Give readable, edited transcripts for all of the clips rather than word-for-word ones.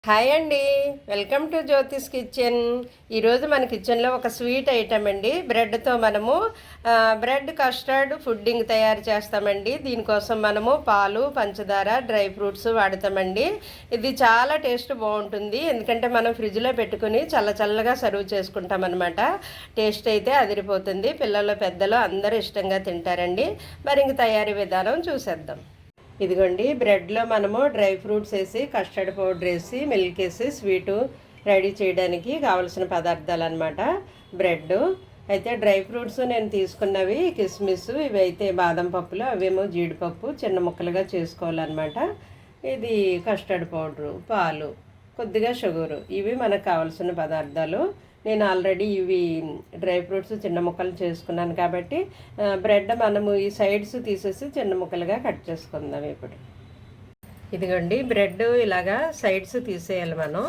Hi అండి, welcome to Jyothish kitchen. ఈరోజు మన కిచెన్లో ఒక స్వీట్ ఐటమ్ అండి. బ్రెడ్తో మనము బ్రెడ్ కస్టర్డ్ ఫుడ్డింగ్ తయారు చేస్తామండి. దీనికోసం మనము పాలు, పంచదార, డ్రై ఫ్రూట్స్ వాడతామండి. ఇది చాలా టేస్ట్ బాగుంటుంది, ఎందుకంటే మనం ఫ్రిడ్జ్లో పెట్టుకుని చల్లగా సర్వ్ చేసుకుంటాం అనమాట. టేస్ట్ అయితే అదిరిపోతుంది. పిల్లలు పెద్దలు అందరూ ఇష్టంగా తింటారండి. మరి ఇంక తయారీ విధానం చూసేద్దాం. ఇదిగోండి, బ్రెడ్లో మనము డ్రై ఫ్రూట్స్ వేసి, కస్టర్డ్ పౌడర్ వేసి, మిల్క్ వేసి స్వీటు రెడీ చేయడానికి కావలసిన పదార్థాలు అనమాట. బ్రెడ్ అయితే డ్రై ఫ్రూట్స్ నేను తీసుకున్నవి కిస్మిస్, ఇవి అయితే బాదం పప్పులు, అవేమో జీడిపప్పు చిన్న ముక్కలుగా చేసుకోవాలన్నమాట. ఇది కస్టర్డ్ పౌడరు, పాలు, కొద్దిగా షుగరు, ఇవి మనకు కావాల్సిన పదార్థాలు. నేను ఆల్రెడీ ఇవి డ్రై ఫ్రూట్స్ చిన్న ముక్కలు చేసుకున్నాను కాబట్టి బ్రెడ్ మనము ఈ సైడ్స్ తీసేసి చిన్న ముక్కలుగా కట్ చేసుకుందాం. ఇప్పుడు ఇదిగోండి, బ్రెడ్ ఇలాగా సైడ్స్ తీసేయాలి మనం.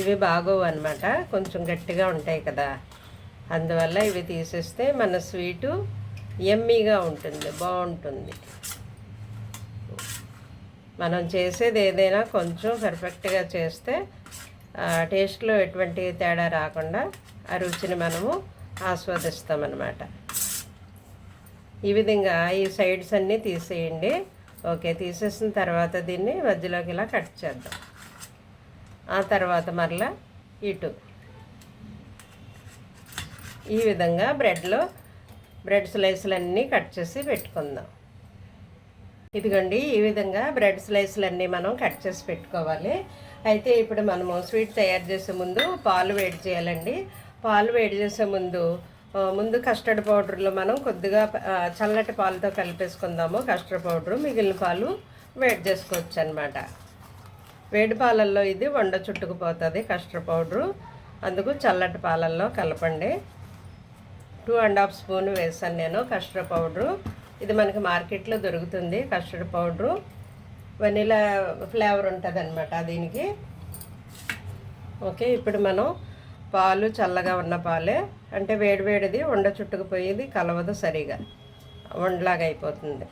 ఇవి బాగోవు అనమాట, కొంచెం గట్టిగా ఉంటాయి కదా, అందువల్ల ఇవి తీసేస్తే మన స్వీటు యమ్మీగా ఉంటుంది, బాగుంటుంది. మనం చేసేది ఏదైనా కొంచెం పర్ఫెక్ట్గా చేస్తే టేస్ట్లో ఎటువంటి తేడా రాకుండా ఆ రుచిని మనము ఆస్వాదిస్తామన్నమాట. ఈ విధంగా ఈ సైడ్స్ అన్నీ తీసేయండి. ఓకే, తీసేసిన తర్వాత దీన్ని మధ్యలోకి ఇలా కట్ చేద్దాం. ఆ తర్వాత మరలా ఇటు ఈ విధంగా బ్రెడ్ స్లైసులన్నీ కట్ చేసి పెట్టుకుందాం. ఇదిగోండి, ఈ విధంగా బ్రెడ్ స్లైసులన్నీ మనం కట్ చేసి పెట్టుకోవాలి. అయితే ఇప్పుడు మనము స్వీట్ తయారు చేసే ముందు పాలు వేడి చేయాలండి. పాలు వేడి చేసే ముందు కస్టర్డ్ పౌడర్లో మనం కొద్దిగా చల్లటి పాలతో కలిపేసుకుందాము. కస్టర్డ్ పౌడరు, మిగిలిన పాలు వేడి చేసుకోవచ్చు అనమాట. వేడి పాలల్లో ఇది వండ చుట్టుకుపోతుంది కస్టర్డ్ పౌడరు, అందుకు చల్లటి పాలల్లో కలపండి. 2½ స్పూన్ వేసాను నేను కస్టర్డ్ పౌడరు. ఇది మనకి మార్కెట్లో దొరుకుతుంది కస్టర్డ్ పౌడరు. వెనిలా ఫ్లేవర్ ఉంటుంది అనమాట దీనికి. ఓకే, ఇప్పుడు మనం పాలు చల్లగా ఉన్న పాలే, అంటే వేడిది వండ చుట్టుకుపోయేది కలవదు, సరిగా వండలాగా అయిపోతుంది.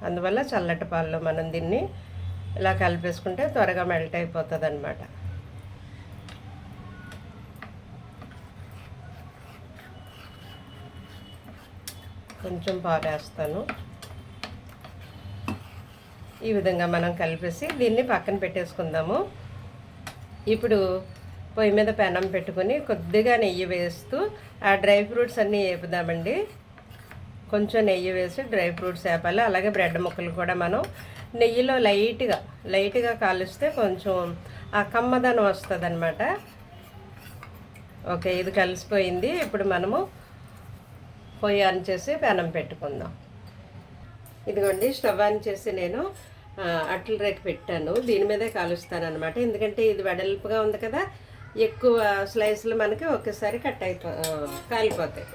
అందువల్ల చల్లటి పాలలో మనం దీన్ని ఇలా కలిపేసుకుంటే త్వరగా మెల్ట్ అయిపోతుంది అనమాట. కొంచెం పాలు వేస్తాను. ఈ విధంగా మనం కలిపేసి దీన్ని పక్కన పెట్టేసుకుందాము. ఇప్పుడు పొయ్యి మీద పెనం పెట్టుకొని కొద్దిగా నెయ్యి వేస్తూ ఆ డ్రై ఫ్రూట్స్ అన్నీ వేపుదామండి. కొంచెం నెయ్యి వేసి డ్రై ఫ్రూట్స్ వేపాలి. అలాగే బ్రెడ్ ముక్కలు కూడా మనం నెయ్యిలో లైట్గా కాలుస్తే కొంచెం ఆ కమ్మదనం వస్తుంది అనమాట. ఓకే, ఇది కలిసిపోయింది. ఇప్పుడు మనము పొయ్యి ఆన్ చేసి పెనం పెట్టుకుందాం. ఇదిగోండి, స్టవ్ ఆన్ చేసి నేను అట్ల రేకు పెట్టాను. దీని మీదే కాలుస్తాను అనమాట, ఎందుకంటే ఇది వెడల్పుగా ఉంది కదా, ఎక్కువ స్లైస్లు మనకి ఒకేసారి కాలిపోతాయి.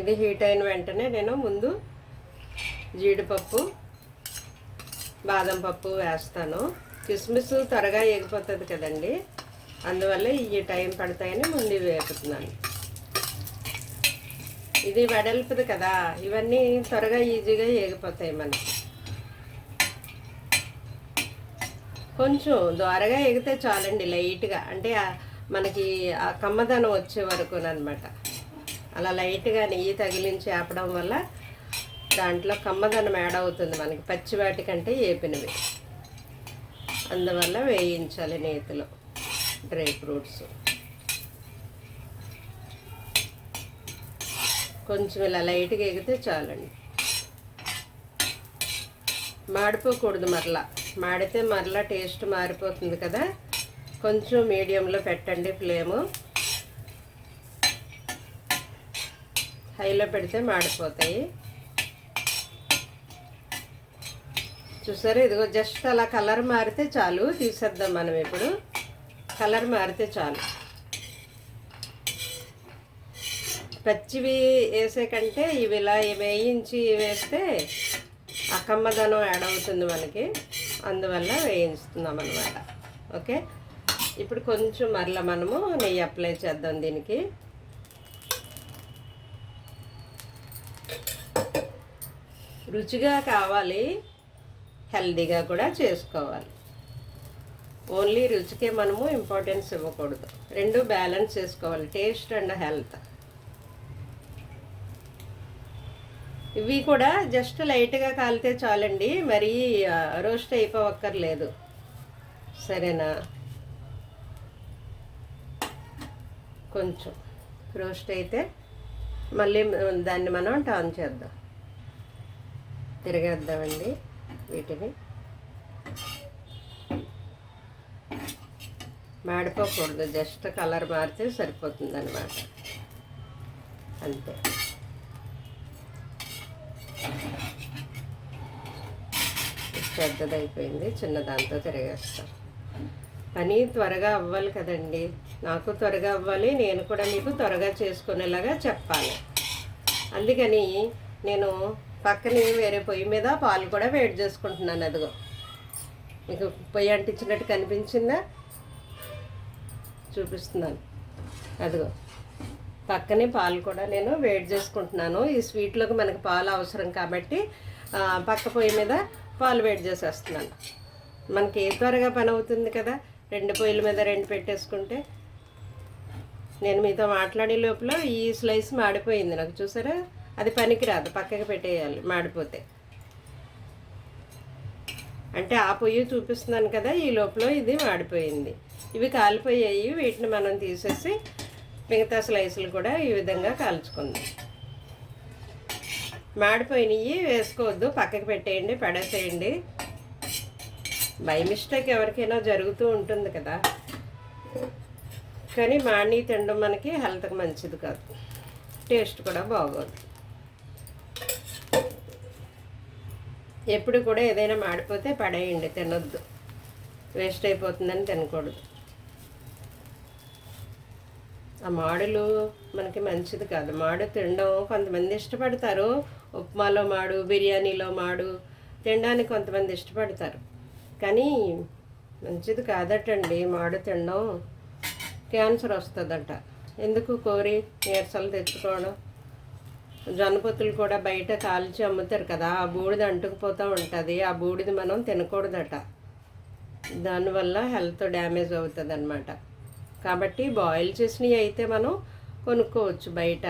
ఇది హీట్ అయిన వెంటనే నేను ముందు జీడిపప్పు, బాదం పప్పు వేస్తాను. కిస్మిస్ త్వరగా ఎగిపోతుంది కదండి, అందువల్ల ఈ టైం పడతాయని ముందు వేపుతున్నాను. ఇది వెడల్పుది కదా, ఇవన్నీ త్వరగా ఈజీగా ఏగిపోతాయి మనకి. కొంచెం ద్వారగా ఎగితే చాలండి, లైట్గా, అంటే మనకి ఆ కమ్మదనం వచ్చే వరకు అనమాట. అలా లైట్గా నెయ్యి తగిలించి ఆపడం వల్ల దాంట్లో కమ్మదనం యాడ్ అవుతుంది మనకి, పచ్చివాటి కంటే ఏపినవి. అందువల్ల వేయించాలి నేతిలో డ్రై ఫ్రూట్స్. కొంచెం ఇలా లైట్గా ఎగితే చాలండి, మాడిపోకూడదు. మాడితే మరలా టేస్ట్ మారిపోతుంది కదా. కొంచెం మీడియంలో పెట్టండి ఫ్లేము, హైలో పెడితే మాడిపోతాయి. చూసారా, ఇదిగో జస్ట్ అలా కలర్ మారితే చాలు, తీసేద్దాం మనం. ఇప్పుడు కలర్ మారితే చాలు. పచ్చివి వేసే కంటే ఇవి ఇలా వేయించి వేస్తే ఆ కమ్మదనం యాడ్ అవుతుంది మనకి, అందువల్ల వేయిస్తున్నాం అన్నమాట. ఓకే, ఇప్పుడు కొంచెం మరలా మనము నెయ్యి అప్లై చేద్దాం దీనికి. రుచిగా కావాలి, హెల్దీగా కూడా చేసుకోవాలి. ఓన్లీ రుచికే మనము ఇంపార్టెన్స్ ఇవ్వకూడదు, రెండు బ్యాలెన్స్ చేసుకోవాలి, టేస్ట్ అండ్ హెల్త్. ఇవి కూడా జస్ట్ లైట్గా కాలితే చాలండి, మరీ రోస్ట్ అయిపోవక్కర్లేదు. సరేనా? కొంచెం రోస్ట్ అయితే మళ్ళీ దాన్ని మనం టర్న్ చేద్దాం, తిరగేద్దామండి వీటిని. మాడిపోకూడదు, జస్ట్ కలర్ మారితే సరిపోతుంది అన్నమాట, అంతే. పెద్దదైపోయింది, చిన్నదాంతో తిరిగేస్తాం. పని త్వరగా అవ్వాలి కదండి, నాకు త్వరగా అవ్వాలి, నేను కూడా మీకు త్వరగా చేసుకునేలాగా చెప్పాలి. అందుకని నేను పక్కనే వేరే పొయ్యి మీద పాలు కూడా వేడి చేసుకుంటున్నాను. అదిగో మీకు పొయ్యి అంటించినట్టు కనిపించిందా? చూపిస్తున్నాను. అదిగో పక్కనే పాలు కూడా నేను వేడి చేసుకుంటున్నాను. ఈ స్వీట్లోకి మనకి పాలు అవసరం కాబట్టి పక్క పొయ్యి మీద పాలు వేడి చేసేస్తున్నాను. మనకి త్వరగా పని అవుతుంది కదా, రెండు పొయ్యిల మీద రెండు పెట్టేసుకుంటే. నేను మీతో మాట్లాడే లోపల ఈ స్లైస్ మాడిపోయింది నాకు, చూసారా? అది పనికిరాదు, పక్కకి పెట్టేయాలి మాడిపోతే. అంటే ఆ పొయ్యి చూపిస్తున్నాను కదా, ఈ లోపల ఇది మాడిపోయింది. ఇవి కాలిపోయాయి, వీటిని మనం తీసేసి మిగతా స్లైసులు కూడా ఈ విధంగా కాల్చుకుందాం. మాడిపోయినవి వేసుకోవద్దు, పక్కకి పెట్టేయండి, పడేసేయండి. బై మిస్టేక్ ఎవరికైనా జరుగుతూ ఉంటుంది కదా, కానీ మాడి తినడం మనకి హెల్త్కి మంచిది కాదు, టేస్ట్ కూడా బాగోదు. ఎప్పుడు కూడా ఏదైనా మాడిపోతే పడేయండి, తినొద్దు, వేస్ట్ అయిపోతుందని తినకూడదు. ఆ మాడులు మనకి మంచిది కాదు, మాడు తినడం కొంతమంది ఇష్టపడతారు. ఉప్మాలో మాడు, బిర్యానీలో మాడు తినడానికి కొంతమంది ఇష్టపడతారు, కానీ మంచిది కాదటండి మాడు తినడం. క్యాన్సర్ వస్తుందట. ఎందుకు కోరి నీరసాలు తెచ్చుకోవడం? జొన్నపొత్తులు కూడా బయట కాల్చి అమ్ముతారు కదా, ఆ బూడిద అంటుకుపోతూ ఉంటుంది, ఆ బూడిద మనం తినకూడదట, దానివల్ల హెల్త్ డ్యామేజ్ అవుతుంది అన్నమాట. కాబట్టి బాయిల్ చేసినవి అయితే మనం కొనుక్కోవచ్చు బయట,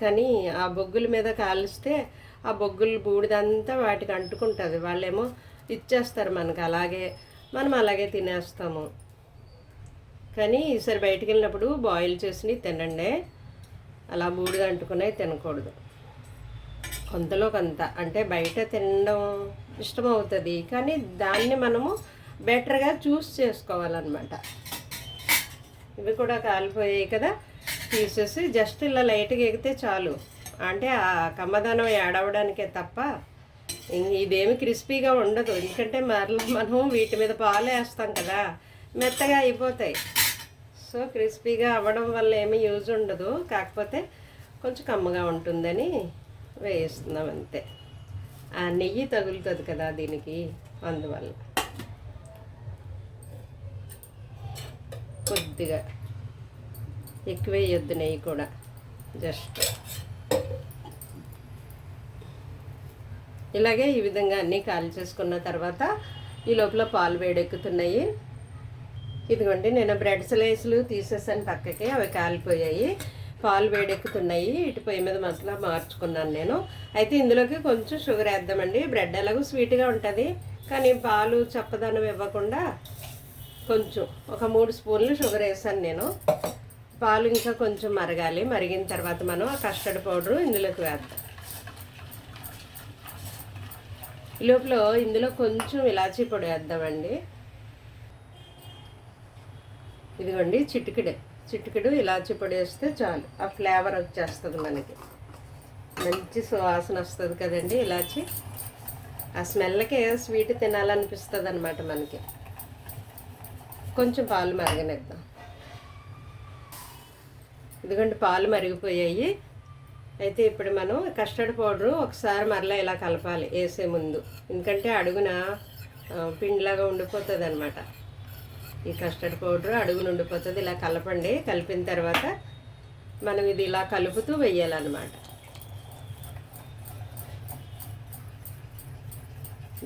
కానీ ఆ బొగ్గుల మీద కాలిస్తే ఆ బొగ్గుల బూడిదంతా వాటికి అంటుకుంటుంది. వాళ్ళేమో ఇచ్చేస్తారు మనకు, అలాగే మనం అలాగే తినేస్తాము. కానీ ఈసారి బయటికి వెళ్ళినప్పుడు బాయిల్ చేసినవి తినండి, అలా బూడిద అంటుకునేవి తినకూడదు. కొంతలో కొంత అంటే బయట తినడం ఇష్టమవుతుంది, కానీ దాన్ని మనము బెటర్గా చూస్ చేసుకోవాలన్నమాట. ఇవి కూడా కాలిపోయాయి కదా, తీసేసి జస్ట్ ఇలా లైట్గా ఎగితే చాలు. అంటే ఆ కమ్మదనం ఏడవడానికే తప్ప ఇదేమి క్రిస్పీగా ఉండదు, ఎందుకంటే మరలా మనం వీటి మీద పాలు వేస్తాం కదా, మెత్తగా అయిపోతాయి. సో క్రిస్పీగా అవ్వడం వల్ల ఏమీ యూజ్ ఉండదు, కాకపోతే కొంచెం కమ్మగా ఉంటుందని వేయిస్తున్నాం అంతే. ఆ నెయ్యి తగులుతుంది కదా దీనికి, అందువల్ల కొద్దిగా ఎక్కువ వేయొద్దు నెయ్యి కూడా, జస్ట్ ఇలాగే ఈ విధంగా అన్నీ కాల్ చేసుకున్న తర్వాత ఈ లోపల పాలు వేడెక్కుతున్నాయి. ఇదిగోండి నేను బ్రెడ్ స్లైస్లు తీసేసాను పక్కకి, అవి కాలిపోయాయి, పాలు వేడెక్కుతున్నాయి. ఇటు పొయ్యి మీద మసాలా మార్చుకున్నాను నేను. అయితే ఇందులోకి కొంచెం షుగర్ వేద్దామండి. బ్రెడ్ ఎలాగో స్వీట్గా ఉంటుంది, కానీ పాలు చప్పదనం ఇవ్వకుండా కొంచెం ఒక 3 స్పూన్లు షుగర్ వేసాను నేను. పాలు ఇంకా కొంచెం మరగాలి, మరిగిన తర్వాత మనం ఆ కస్టర్డ్ పౌడరు ఇందులోకి వేద్దాం. ఈ లోపల ఇందులో కొంచెం ఇలాచీ పొడి వేద్దామండి. ఇదిగోండి చిటికెడు ఇలాచీ పొడి వేస్తే చాలు, ఆ ఫ్లేవర్ వచ్చేస్తుంది మనకి, మంచి సువాసన వస్తుంది కదండి ఇలాచీ. ఆ స్మెల్కే స్వీట్ తినాలనిపిస్తుంది అన్నమాట మనకి. కొంచెం పాలు మరగనిద్దాం. ఇదిగోండి పాలు మరిగిపోయాయి. అయితే ఇప్పుడు మనం కస్టర్డ్ పౌడరు ఒకసారి మరలా ఇలా కలపాలి వేసే ముందు, ఎందుకంటే అడుగున పిండిలాగా ఉండిపోతుంది అనమాట. ఈ కస్టర్డ్ పౌడర్ అడుగున ఉండిపోతుంది. ఇలా కలపండి. కలిపిన తర్వాత మనం ఇది ఇలా కలుపుతూ వేయాలన్నమాట.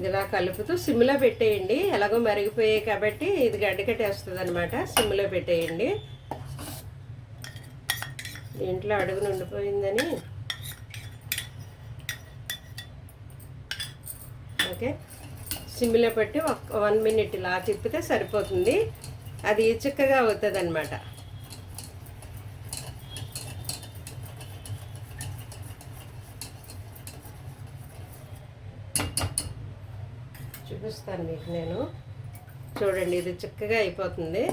ఇలా కలుపుతూ సిమ్లో పెట్టేయండి. ఎలాగో మరిగిపోయాయి కాబట్టి ఇది గడ్డకట్టేస్తుంది అనమాట. సిమ్లో పెట్టేయండి. దీంట్లో అడుగు నుండిపోయిందని. ఓకే, సిమ్లో పెట్టి 1 మినిట్ ఇలా తిప్పితే సరిపోతుంది. అది చిక్కగా అవుతుంది అనమాట. చూపిస్తాను మీకు నేను. చూడండి, ఇది చిక్కగా అయిపోతుంది.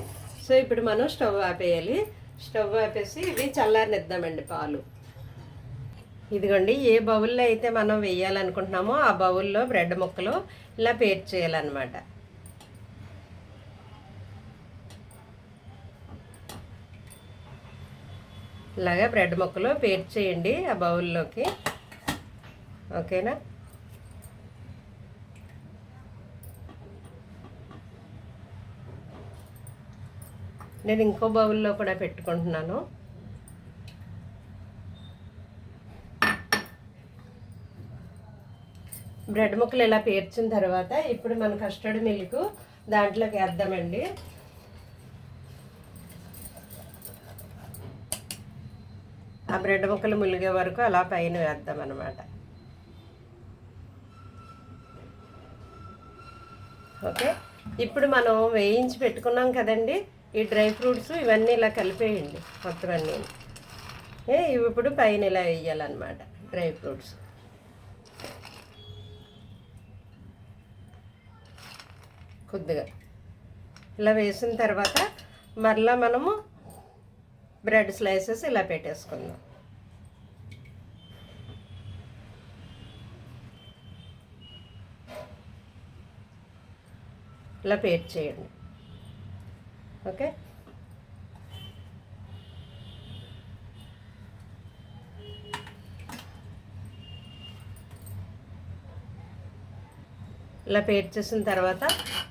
సో ఇప్పుడు మనం స్టవ్ ఆపేయాలి. స్టవ్ ఆపేసి ఇవి చల్లారనిద్దామండి పాలు. ఇదిగోండి, ఏ బౌల్లో అయితే మనం వేయాలనుకుంటున్నామో ఆ బౌల్లో బ్రెడ్ ముక్కలు ఇలా పేర్చి చేయాలన్నమాట. ఇలాగా బ్రెడ్ ముక్కలు పేర్చి చేయండి ఆ బౌల్లోకి. ఓకేనా? నేను ఇంకో బౌల్లో కూడా పెట్టుకుంటున్నాను. బ్రెడ్ ముక్కలు ఇలా పేర్చిన తర్వాత ఇప్పుడు మన కస్టర్డ్ మిల్క్ దాంట్లోకి వేద్దామండి. ఆ బ్రెడ్ ముక్కలు ములిగే వరకు అలా పైన వేద్దాం అన్నమాట. ఓకే, ఇప్పుడు మనం వేయించి పెట్టుకున్నాం కదండి ఈ డ్రై ఫ్రూట్స్, ఇవన్నీ ఇలా కలిపేయండి మొత్తం అన్నీ. ఇవి ఇప్పుడు పైన ఇలా వేయాలన్నమాట డ్రై ఫ్రూట్స్. కొద్దిగా ఇలా వేసిన తర్వాత మరలా మనము బ్రెడ్ స్లైసెస్ ఇలా పెట్టేసుకుందాం. ఇలా పేస్ట్ చేయండి. ఓకే, ఇలా పేస్ట్ చేసిన తర్వాత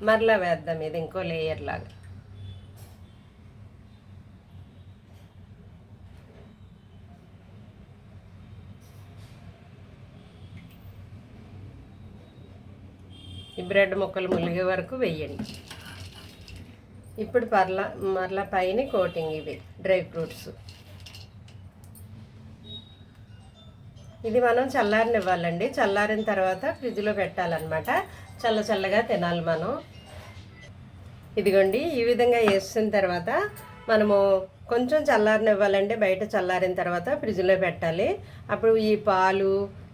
మరలా వేద్దాం ఇది ఇంకో లేయర్ లాగా. ఈ బ్రెడ్ ముక్కలు ములిగే వరకు వేయండి. ఇప్పుడు మరలా పైన కోటింగ్ ఇవి డ్రై ఫ్రూట్స్. ఇది మనం చల్లారనివ్వాలండి. చల్లారిన తర్వాత ఫ్రిడ్జ్లో పెట్టాలన్నమాట. చల్లగా తినాలి మనం. ఇదిగోండి, ఈ విధంగా వేసిన తర్వాత మనము కొంచెం చల్లారనివ్వాలండి. బయట చల్లారిన తర్వాత ఫ్రిడ్జ్లో పెట్టాలి. అప్పుడు ఈ పాలు,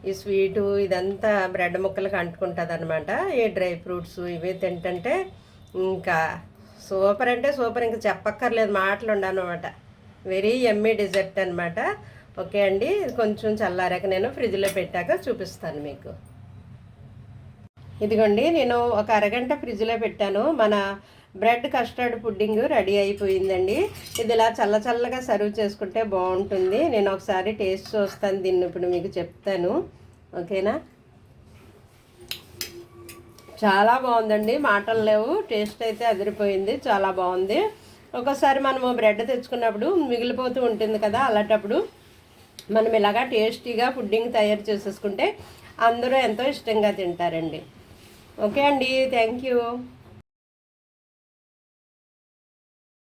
ఈ స్వీటు ఇదంతా బ్రెడ్ ముక్కలకు అంటుకుంటుంది అనమాట. ఈ డ్రై ఫ్రూట్స్ ఇవి తింటుంటే ఇంకా సూపర్ అంటే సూపర్, ఇంకా చెప్పక్కర్లేదు, మాటలు ఉండనమాట. వెరీ యమ్మీ డిజర్ట్ అనమాట. ఓకే అండి, కొంచెం చల్లారాక నేను ఫ్రిడ్జ్లో పెట్టాక చూపిస్తాను మీకు. ఇదిగోండి, నేను ఒక అరగంట ఫ్రిడ్జ్లో పెట్టాను. మన బ్రెడ్ కస్టర్డ్ పుడ్డింగ్ రెడీ అయిపోయిందండి. ఇది ఇలా చల్లగా సర్వ్ చేసుకుంటే బాగుంటుంది. నేను ఒకసారి టేస్ట్ చూస్తాను దీన్ని, ఇప్పుడు మీకు చెప్తాను. ఓకేనా? చాలా బాగుందండి, మాటలు లేవు. టేస్ట్ అయితే అదిరిపోయింది, చాలా బాగుంది. ఒక్కోసారి మనము బ్రెడ్ తెచ్చుకున్నప్పుడు మిగిలిపోతూ ఉంటుంది కదా, అలాంటప్పుడు మనం ఇలాగా టేస్టీగా పుడ్డింగ్ తయారు చేసేసుకుంటే అందరూ ఎంతో ఇష్టంగా తింటారండి. ఓకే అండి, థ్యాంక్ యూ.